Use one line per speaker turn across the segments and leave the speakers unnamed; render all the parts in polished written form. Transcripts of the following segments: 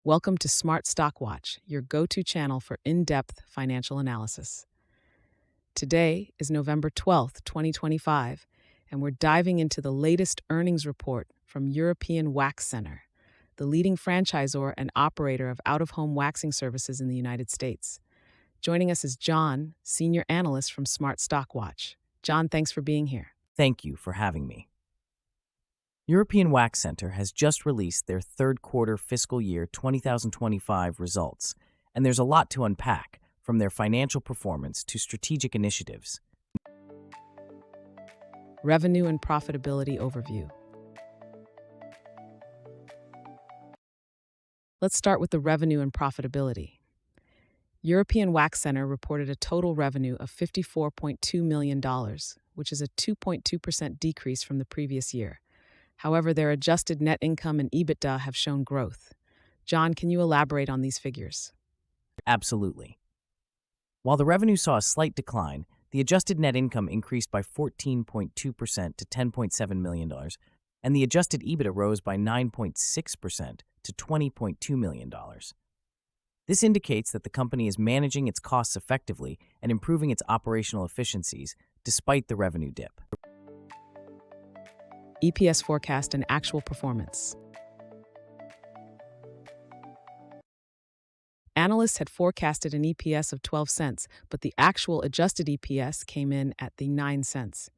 Welcome to Smart Stock Watch, your go-to channel for in-depth financial analysis. Today is November 12th, 2025, and we're diving into the latest earnings report from European Wax Center, the leading franchisor and operator of out-of-home waxing services in the United States. Joining us is John, senior analyst from Smart Stock Watch. John, thanks for being here.
Thank you for having me. European Wax Center has just released their third quarter fiscal year 2025 results, and there's a lot to unpack, from their financial performance to strategic initiatives.
Revenue and profitability overview. Let's start with the revenue and profitability. European Wax Center reported a total revenue of $54.2 million, which is a 2.2% decrease from the previous year. However, their adjusted net income and EBITDA have shown growth. John, can you elaborate on these figures?
Absolutely. While the revenue saw a slight decline, the adjusted net income increased by 14.2% to $10.7 million, and the adjusted EBITDA rose by 9.6% to $20.2 million. This indicates that the company is managing its costs effectively and improving its operational efficiencies despite the revenue dip.
EPS forecast and actual performance. Analysts had forecasted an EPS of 12 cents, but the actual adjusted EPS came in at the 9 cents.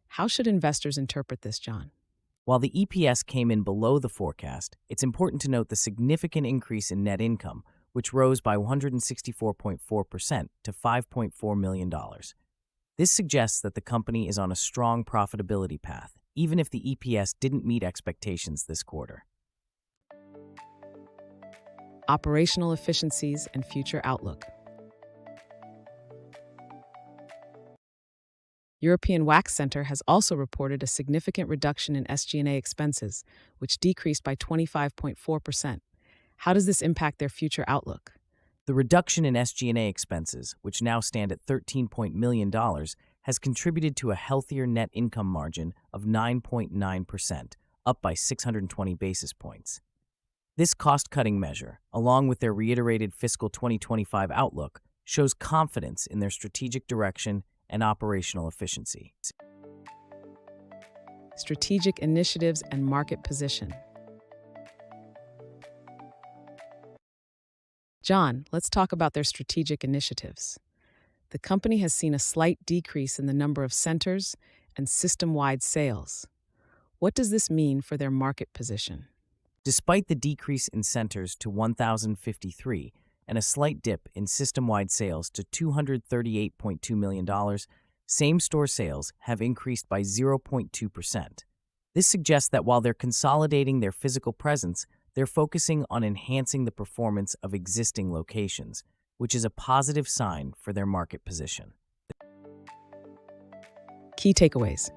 How should investors interpret this, John?
While the EPS came in below the forecast, it's important to note the significant increase in net income, which rose by 164.4% to $5.4 million. This suggests that the company is on a strong profitability path, even if the EPS didn't meet expectations this quarter.
Operational efficiencies and future outlook. European Wax Center has also reported a significant reduction in SG&A expenses, which decreased by 25.4%. How does this impact their future outlook?
The reduction in SG&A expenses, which now stand at $13 million, has contributed to a healthier net income margin of 9.9%, up by 620 basis points. This cost-cutting measure, along with their reiterated fiscal 2025 outlook, shows confidence in their strategic direction and operational efficiency.
Strategic initiatives and market position. John, let's talk about their strategic initiatives. The company has seen a slight decrease in the number of centers and system-wide sales. What does this mean for their market position?
Despite the decrease in centers to 1,053 and a slight dip in system-wide sales to $238.2 million, same-store sales have increased by 0.2%. This suggests that while they're consolidating their physical presence, they're focusing on enhancing the performance of existing locations, which is a positive sign for their market position.
Key takeaways.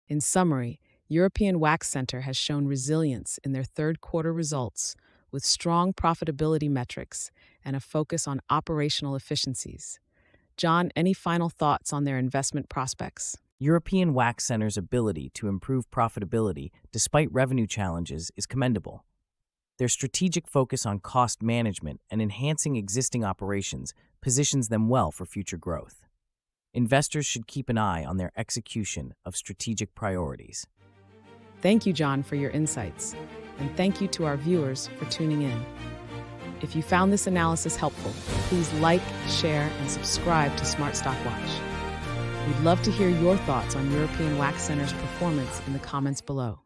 In summary, European Wax Center has shown resilience in their third quarter results, with strong profitability metrics and a focus on operational efficiencies. John, any final thoughts on their investment prospects?
European Wax Center's ability to improve profitability despite revenue challenges is commendable. Their strategic focus on cost management and enhancing existing operations positions them well for future growth. Investors should keep an eye on their execution of strategic priorities.
Thank you, John, for your insights, and thank you to our viewers for tuning in. If you found this analysis helpful, please like, share, and subscribe to Smart Stock Watch. We'd love to hear your thoughts on European Wax Center's performance in the comments below.